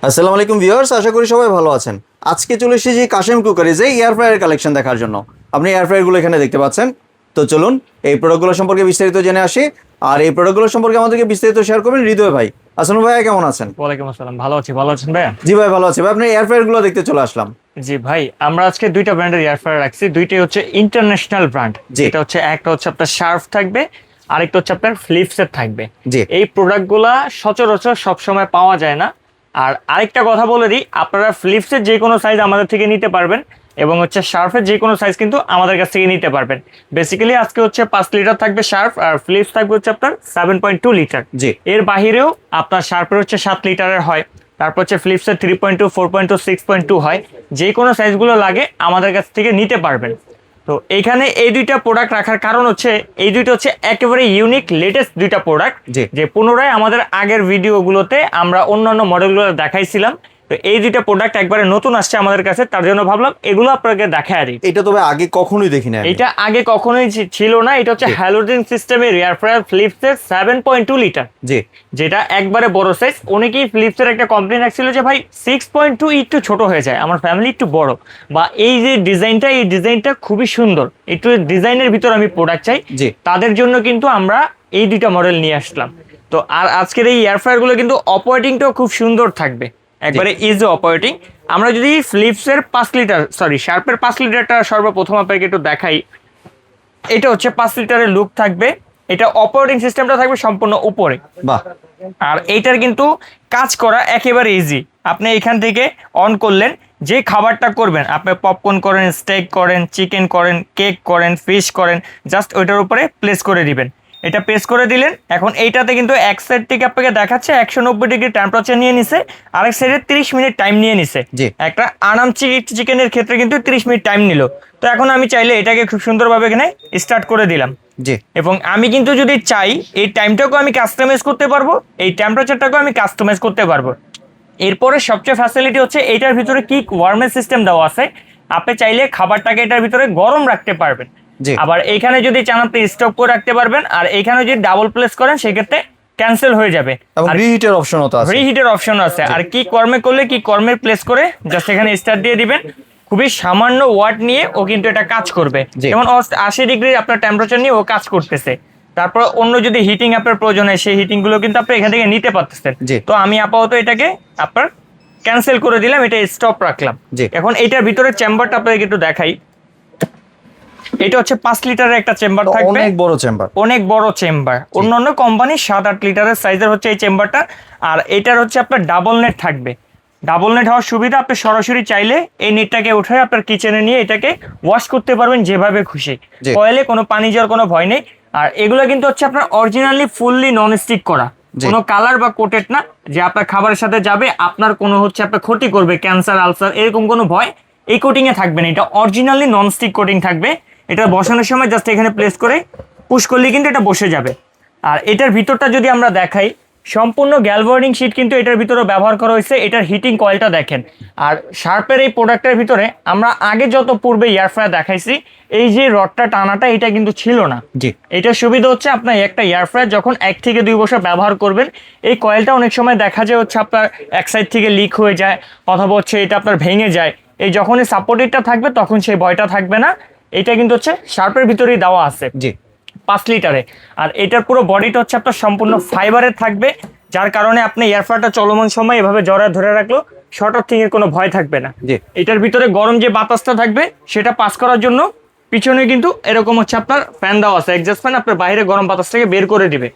আসসালামু আলাইকুম ভিউয়ার্স, আশা করি সবাই ভালো আছেন। আজকে চলে এসেছি কাশেম কুকারিজে এয়ার ফ্রায়ার কালেকশন দেখার জন্য। আপনি এয়ার ফ্রায়ারগুলো এখানে দেখতে পাচ্ছেন। তো চলুন এই প্রোডাক্টগুলো সম্পর্কে বিস্তারিত জেনে আসি। আর এই প্রোডাক্টগুলো সম্পর্কে আমাদেরকে বিস্তারিত শেয়ার করবেন হৃদয় ভাই। আসসালামু ভাইয়া, কেমন আছেন? ওয়ালাইকুম আসসালাম, ভালো আছি। ভালো আছেন ভাইয়া? জি ভাই, ভালো আছি ভাই। আপনি এয়ার ফ্রায়ারগুলো দেখতে চলে আসলাম। জি ভাই, আমরা আজকে দুইটা ব্র্যান্ডের এয়ার ফ্রায়ার রাখছি। দুইটাই হচ্ছে ইন্টারন্যাশনাল ব্র্যান্ড। জি। এটা হচ্ছে একটা হচ্ছে আপনার শার্প থাকবে, আরেকটা হচ্ছে আপনার ফিলিপসের থাকবে। জি। এই প্রোডাক্টগুলা সচরাচর সবসময় পাওয়া যায় না। আর আরেকটা কথা বলে দিই, আপনারা ফিলিপসের যে কোনো সাইজ আমাদের থেকে নিতে পারবেন এবং হচ্ছে শার্পের যে কোনো সাইজ কিন্তু আমাদের কাছ থেকে নিতে পারবেন। বেসিক্যালি আজকে হচ্ছে 5 লিটার থাকবে শার্প, আর ফিলিপস থাকবে হচ্ছে আপনার 7.2 লিটার। জি। এর বাহিরেও আপনার শার্পের হচ্ছে 7 লিটারের হয়, তারপর হচ্ছে ফিলিপসের 3.2, 4.2, 6.2 হয়। যে কোনো সাইজগুলো লাগে আমাদের কাছ থেকে নিতে পারবেন। তো এইখানে এই দুইটা প্রোডাক্ট রাখার কারণ হচ্ছে এই দুইটা হচ্ছে একেবারে ইউনিক লেটেস্ট দুইটা প্রোডাক্ট, জি। যে পুনরায় আমাদের আগের ভিডিওগুলোতে আমরা অন্যান্য মডেলগুলো দেখাইছিলাম। তো এই দুইটা প্রোডাক্ট একবারে নতুন আসছে আমাদের কাছে, তার জন্য ভাবলাম এগুলো আপনাকে দেখায় দিই। এটা তবে আগে কখনোই দেখি না আমি। এটা আগে কখনোই ছিল না। এটা হচ্ছে জি। হ্যালোজেন সিস্টেমের এয়ার ফ্রায়ার ফিলিপসের 7.2 লিটার, জি। যেটা একবারে বড় সাইজ। অনেকেই ফিলিপসের একটা কমপ্লেন রাখছিল যে ভাই 6.2 একটু ছোট হয়ে যায়, আমার ফ্যামিলি একটু বড়, বা এই যে ডিজাইনটা, এই ডিজাইনটা খুবই সুন্দর, একটু ডিজাইনের ভিতর আমি প্রোডাক্ট চাই। জি। তাদের জন্য কিন্তু আমরা এই দুইটা মডেল নিয়ে আসলাম। তো আর আজকের এই এয়ার ফ্রায়ারগুলো কিন্তু অপারেটিংটাও খুব সুন্দর থাকবে, একবারে ইজি অপারেটিং। আমরা যদি ফিলিপসের 5 লিটার শার্পের 5 লিটারটা সর্বপ্রথম আপনাকে একটু দেখাই। এটা হচ্ছে 5 লিটারের লুক থাকবে। এটা অপারেটিং সিস্টেমটা থাকবে সম্পূর্ণ উপরে। বাহ। আর এইটার কিন্তু কাজ করা একেবারে ইজি। আপনি এখান থেকে অন করলেন, যে খাবারটা করবেন, আপনি পপকর্ন করেন, স্টেক করেন, চিকেন করেন, কেক করেন, ফিশ করেন, জাস্ট ওইটার উপরে প্লেস করে দিবেন। এটা প্রেস করে দিলেন। এখন এইটাতে কিন্তু এক সাইড থেকে আপনাকে দেখাচ্ছে 190 ডিগ্রি টেম্পারেচার নিয়ে নিছে, আরেক সাইডে 30 মিনিট টাইম নিয়ে নিছে। জি। একটা আনাম চিকেনের ক্ষেত্রে কিন্তু 30 মিনিট টাইম নিল। তো এখন আমি চাইলে এটাকে খুব সুন্দরভাবে এখানে স্টার্ট করে দিলাম। জি। এবং আমি কিন্তু যদি চাই এই টাইমটাকেও আমি কাস্টমাইজ করতে পারবো, এই টেম্পারেচারটাকেও আমি কাস্টমাইজ করতে পারবো। এরপরে সবচেয়ে ফ্যাসিলিটি হচ্ছে এটার ভিতরে কি ওয়ার্মের সিস্টেম দেওয়া আছে। আপনি চাইলে খাবারটাকে এটার ভিতরে গরম রাখতে পারবেন। জি। আবার এইখানে যদি চান আপনি স্টক করে রাখতে পারবেন, আর এইখানে যদি ডাবল প্লেস করেন সেক্ষেত্রে ক্যান্সেল হয়ে যাবে। এবং রিহিটের অপশনও তো আছে। রিহিটের অপশন আছে। আর কি কর্মে করলে কি কর্মের প্লেস করে জাস্ট এখানে স্টার্ট দিয়ে দিবেন। খুবই সামান্য ওয়াট নিয়ে ও কিন্তু এটা কাজ করবে। জি। যেমন 80 ডিগ্রি আপনার টেম্পারেচার নিয়ে ও কাজ করতেছে। তারপর অন্য যদি হিটিং আপনার প্রয়োজন হয় সেই হিটিং গুলো কিন্তু আপনি এখান থেকে নিতে পারতেছেন। জি। তো আমি আপাতত এটাকে আপনার ক্যান্সেল করে দিলাম, এটা স্টপ রাখলাম। জি। এখন এটার ভিতরে চেম্বারটা আপনাকে একটু দেখাই। এটা হচ্ছে 5 লিটারের একটা চেম্বার থাকবে, অনেক বড় চেম্বার। অনেক বড় চেম্বার। অন্যান্য কোম্পানি 7-8 লিটারের সাইজের হচ্ছে এই চেম্বারটা। আর এটার হচ্ছে আপনার ডাবল নেট থাকবে। ডাবল নেট হওয়ার সুবিধা, আপনি সরাসরি চাইলে এই নেটটাকে উঠে আপনার কিচেনে নিয়ে এটাকে ওয়াশ করতে পারবেন যেভাবে খুশি। জি। কয়েলে কোনো পানি যাওয়ার কোনো ভয় নেই। আর এগুলো কিন্তু হচ্ছে আপনার অরিজিনালি ফুললি নন স্টিক করা, জি। কোনো কালার বা কোটেড না যে আপনার খাবারের সাথে যাবে আপনার কোনো হচ্ছে আপনার ক্ষতি করবে, ক্যান্সার, আলসার, এরকম কোনো ভয় এই কোটিং এ থাকবে না। এটা অরিজিনালি নন স্টিক কোটিং থাকবে। এটা বসানোর সময় জাস্ট এখানে প্লেস করে পুশ করলে কিন্তু এটা বসে যাবে। আর এটার ভিতরটা যদি আমরা দেখাই, সম্পূর্ণ গ্যালভার্নিং শীট কিন্তু এটার ভিতরে ব্যবহার করা হয়েছে। এটার হিটিং কয়েলটা দেখেন। আর শার্পের এই প্রোডাক্টের ভিতরে আমরা আগে যত পূর্বে এয়ার ফ্রায়ার দেখাইছি, এই যে রডটা টানাটা এটা কিন্তু ছিল না। জি। এটার সুবিধা হচ্ছে আপনার একটা এয়ার ফ্রায়ার যখন 1 থেকে 2 বছর ব্যবহার করবেন, এই কয়েলটা অনেক সময় দেখা যায় হচ্ছে আপনার এক সাইড থেকে লিক হয়ে যায়, অথবা হচ্ছে এটা আপনার ভেঙে যায়। এই যখনই সাপোর্টেডটা থাকবে তখন সেই ভয়টা থাকবে না। এটা কিন্তু হচ্ছে শার্পের ভিতরেই দেওয়া আছে। জি। 5 লিটারে। আর এটার পুরো বডিটা হচ্ছে আপনার সম্পূর্ণ ফাইবারের থাকবে, যার কারণে আপনি এয়ার ফ্রায়ারটা চলমান সময় এভাবে জড়ায় ধরে রাখলো শর্ট আর্থিং এর কোনো ভয় থাকবে না। জি। এটার ভিতরে গরম যে বাতাসটা থাকবে সেটা পাস করার জন্য পিছনে কিন্তু এরকম হচ্ছে আপনার ফ্যান দেওয়া আছে, এক্সস্ট ফ্যান, আপনার বাইরে গরম বাতাসটাকে বের করে দিবে।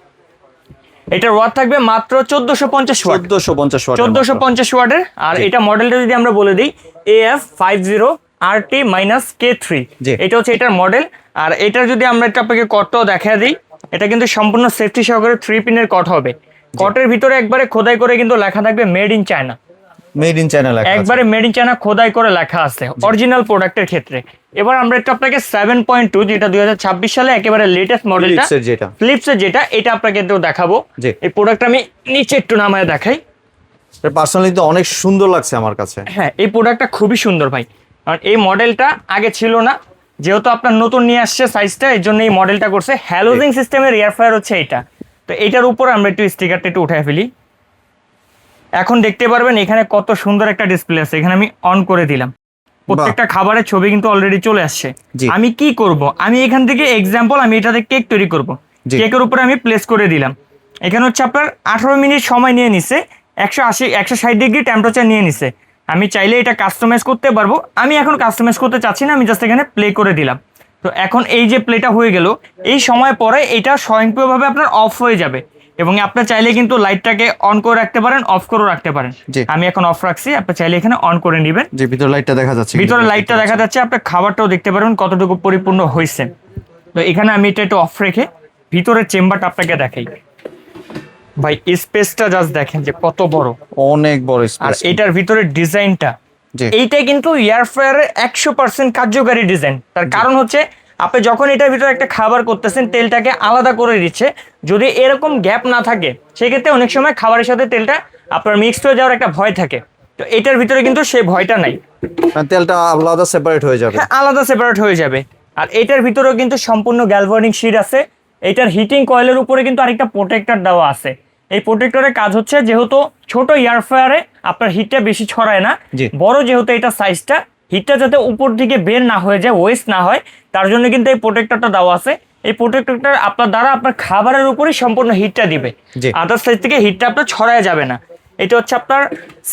এটা ওয়াট থাকবে মাত্র 1450 ওয়াট। 1450 ওয়াট। 1450 ওয়াটের। আর জি। এটা মডেলটা যদি আমরা বলে দিই, AF50RT-K3, জি। এটা হচ্ছে এটার মডেল। আর এটার যদি আমরা একটা আপনাকে কটটাও দেখা দিই, এটা কিন্তু সম্পূর্ণ সেফটি সহকারে 3 পিনের কট হবে। কটের ভিতরে একবারে খোদাই করে কিন্তু লেখা থাকবে made in China. Made in China লেখা আছে। একবারে মেড ইন চায়না খোদাই করে লেখা আছে অরিজিনাল প্রোডাক্টের ক্ষেত্রে। এবার আমরা একটু আপনাকে 7.2, যেটা 2026 সালে একেবারে লেটেস্ট মডেলটা, ফিলিপসের যেটা। ফিলিপসের যেটা, এটা আপনাকে একটু দেখাবো। জি। এই প্রোডাক্টটা আমি নিচে একটু নামায় দেখাই। পার্সোনালি তো অনেক সুন্দর লাগছে আমার কাছে। হ্যাঁ, এই প্রোডাক্টটা খুবই সুন্দর ভাই। কারণ এই মডেলটা আগে ছিল না, যেহেতু আপনার নতুন নিয়ে আসছে সাইজটা, এর জন্য এই মডেলটা করছে। হ্যালোজিং সিস্টেমের এয়ার ফ্রায়ার হচ্ছে এটা। তো এটার উপর আমরা একটু স্টিকারটা একটু উঠায় ফেলি। এখন দেখতে পারবেন এখানে কত সুন্দর একটা ডিসপ্লে আছে, এখানে আমি অন করে দিলাম, প্রত্যেকটা খাবারের ছবি কিন্তু অলরেডি চলে আসছে। জি। আমি কি করব, আমি এখান থেকে এক্সাম্পল আমি এটাতে কেক তৈরি করব, জি। কেকের উপরে আমি প্লেস করে দিলাম। এখানে হচ্ছে আপনার 18 মিনিট সময় নিয়ে নিছে, 160 ডিগ্রি টেম্পারেচার নিয়ে নিছে। আমি চাইলে এটা কাস্টমাইজ করতে পারবো, আমি এখন কাস্টমাইজ করতে চাচ্ছি না, আমি জাস্ট এখানে প্লে করে দিলাম। তো এখন এই যে প্লেটা হয়ে গেল, এই সময় পরে এটা স্বয়ংক্রিয়ভাবে আপনার অফ হয়ে যাবে এবং আপনি চাইলে কিন্তু লাইটটাকে অন করে রাখতে পারেন, অফ করেও রাখতে পারেন। জি। আমি এখন অফ রাখছি, আপনি চাইলে এখানে অন করে নেবেন। যে ভিতরে লাইটটা দেখা যাচ্ছে, ভিতরে লাইটটা দেখা যাচ্ছে, আপনি খাবারটাও দেখতে পারবেন কতটুকু পরিপূর্ণ হয়েছে। তো এখানে আমি এটা একটু অফ রেখে ভিতরের চেম্বারটা আপনাকে দেখাই। ভাই স্পেসটা জাস্ট দেখেন যে কত বড়, অনেক বড় আর স্পেস। এটার ভিতরের ডিজাইনটা, জি। এইটা কিন্তু এয়ার ফ্রায়ারের 100% কার্যকারী ডিজাইন। তার কারণ হচ্ছে আপনি যখন এটার ভিতরে একটা খাবার করতেছেন, তেলটাকে আলাদা করে দিচ্ছে। যদি এরকম গ্যাপ না থাকে, সেক্ষেত্রে অনেক সময় খাবারের সাথে তেলটা আপনার মিক্সড হয়ে যাওয়ার একটা ভয় থাকে। তো এটার ভিতরে কিন্তু সেই ভয়টা নাই, তেলটা আলাদা সেপারেট হয়ে যাবে। হ্যাঁ, আলাদা সেপারেট হয়ে যাবে। আর এটার ভিতরেও কিন্তু সম্পূর্ণ গ্যালভানিক শীট আছে। এটার হিটিং কয়েলের উপরে কিন্তু আরেকটা প্রোটেক্টর দেওয়া আছে। এই প্রোটেক্টরের কাজ হচ্ছে, যেহেতু ছোট এয়ার ফ্রায়ারে আপনার হিটটা বেশি ছড়ায় না, জি। বড় যেহেতু এটা সাইজটা, হিটটা যাতে উপর দিকে বের না হয়ে যায়, ওয়েস্ট না হয়, তার জন্য কিন্তু এই প্রোটেক্টরটা দেওয়া আছে। এই প্রোটেক্টরটা আপনার দ্বারা আপনার খাবারের উপরই সম্পূর্ণ হিটটা দিবে, জি। আদার সাইড থেকে হিটটা আপনার ছড়ায় যাবে না। এটা হচ্ছে আপনার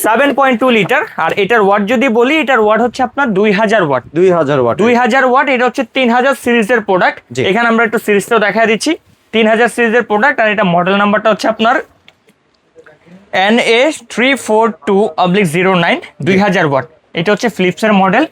7.2 লিটার। আর এটার ওয়াট যদি বলি, এটার ওয়াট হচ্ছে আপনার 2000 ওয়াট। 2000 ওয়াট। 2000 ওয়াট। এটা হচ্ছে 3000 সিরিজের প্রোডাক্ট। জি। এখানে আমরা একটু সিরিজটাও দেখা দিচ্ছি, 3000 সিরিজের প্রোডাক্ট। আর এটা মডেল নাম্বারটা হচ্ছে আপনার NA342/09, 2000 ওয়াট। এটা হচ্ছে ফিলিপসের মডেল।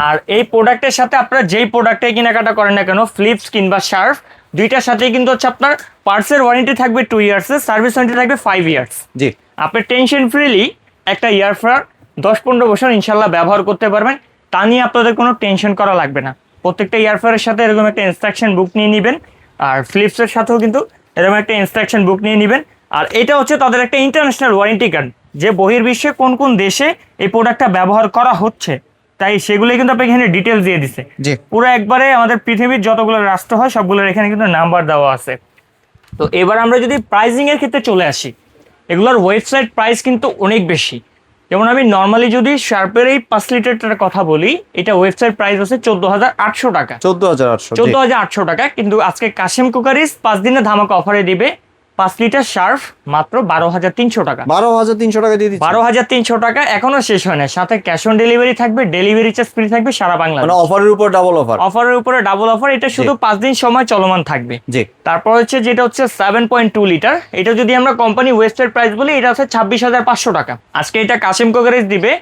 আর এই প্রোডাক্টের সাথে আপনারা যেই প্রোডাক্টে কেনাকাটা করেন না কেন, ফিলিপস কিংবা শার্প, দুইটার সাথেই কিন্তু হচ্ছে আপনার পার্টসের ওয়ারেন্টি থাকবে 2 ইয়ার্সের, সার্ভিস ওয়ারেন্টি থাকবে 5 ইয়ার্স। জি। আপনি টেনশন ফ্রিলি একটা ইয়ার ফ্রায়ার 10-15 বছর ইনশাল্লাহ ব্যবহার করতে পারবেন। তা নিয়ে আপনাদের কোনো টেনশন করা লাগবে না। প্রত্যেকটা ইয়ার ফ্রায়ারের সাথে এরকম একটা ইনস্ট্রাকশন বুক নিয়ে নেবেন, আর ফিলিপসের সাথেও কিন্তু এরকম একটা ইনস্ট্রাকশন বুক নিয়ে নেবেন। আর এটা হচ্ছে তাদের একটা ইন্টারন্যাশনাল ওয়ারেন্টি কার্ড, যে বহির্বিশ্বে কোন কোন দেশে এই প্রোডাক্টটা ব্যবহার করা হচ্ছে, তাই সেগুলো কিন্তু আপনাকে এখানে ডিটেলস দিয়ে দিছে। জি। পুরো একবারে আমাদের পৃথিবীর যতগুলো রাষ্ট্র হয় সবগুলোর এখানে কিন্তু নাম্বার দেওয়া আছে। তো এবার আমরা যদি প্রাইজিং এর ক্ষেত্রে চলে আসি, এগুলোর ওয়েবসাইট প্রাইস কিন্তু অনেক বেশি। যেমন আমি নর্মালি যদি শার্পের এই 5 লিটারটার কথা বলি, এটা ওয়েবসাইট প্রাইস হচ্ছে 14,800 টাকা। 14800। 14,800 টাকা। কিন্তু আজকে কাশিম কুকারিজ 5 দিনের ধামাকা অফারে দিবে 5 লিটার শার্প মাত্র 12,300 টাকা। 12300 টাকা দিয়ে দিচ্ছি। 12,300 টাকা এখনো শেষ হয় না, সাথে ক্যাশ অন ডেলিভারি থাকবে, ডেলিভারি চার্জ ফ্রি থাকবে সারা মানে বাংলাদেশ। অফারের উপর ডাবল অফার। অফারের উপরে ডাবল অফার। এটা শুধু 5 দিন সময় চলমান থাকবে। জি। তারপর হচ্ছে যেটা হচ্ছে 7.2 লিটার, এটা যদি আমরা কোম্পানি ওয়েবসাইট প্রাইস বলি, এটা হচ্ছে 26,500 টাকা। আজকে এটা কাশিম কুকারিজ দিবে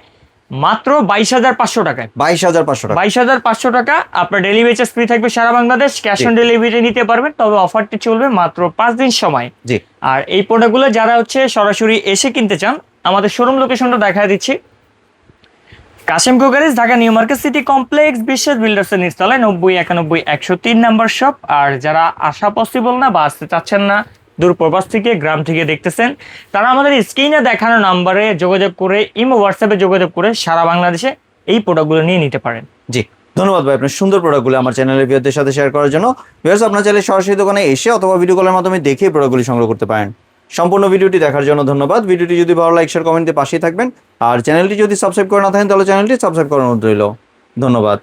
মাত্র 22,500 টাকায়। 22500 টাকা। 22,500 টাকা। আপনার ডেলিভারি চার্জ ফ্রি থাকবে সারা বাংলাদেশ, ক্যাশ অন ডেলিভারি নিতে পারবেন, তবে অফারটি চলবে মাত্র 5 দিন সময়। জি। আর এই প্রোডাক্টগুলো যারা হচ্ছে সরাসরি এসে কিনতে চান, আমাদের শোরুম লোকেশনটা দেখা দিচ্ছি। Kashim cookeries, Dhaka new market city complex, Biswas বিল্ডার্সের নিচতলায় 90-91-103 নাম্বার শপ। আর যারা আসা পসিবল না বা আসতে চাচ্ছেন না, দূর প্রবাস থেকে, গ্রাম থেকে দেখতেছেন, তারা আমাদের স্ক্রিনে দেখানো নাম্বারে যোগাযোগ করে, ইমো হোয়াটসঅ্যাপে যোগাযোগ করে সারা বাংলাদেশে এই প্রোডাক্টগুলো নিয়ে নিতে পারেন। জি। ধন্যবাদ ভাই আপনার সুন্দর প্রোডাক্টগুলো আমার চ্যানেলের ভিউয়ারদের সাথে শেয়ার করার জন্য। ভিউয়ার্স, আপনার চাইলে সরাসরি দোকানে এসে অথবা ভিডিও কলের মাধ্যমে দেখে প্রোডাক্টগুলি সংগ্রহ করতে পারেন। সম্পূর্ণ ভিডিওটি দেখার জন্য ধন্যবাদ। ভিডিওটি যদি ভালো লাইক শেয়ার কমেন্টে পাশেই থাকবেন। আর চ্যানেলটি যদি সাবস্ক্রাইব করে না থাকেন, তাহলে চ্যানেলটি সাবস্ক্রাইব করার অনুরোধ রইল। ধন্যবাদ।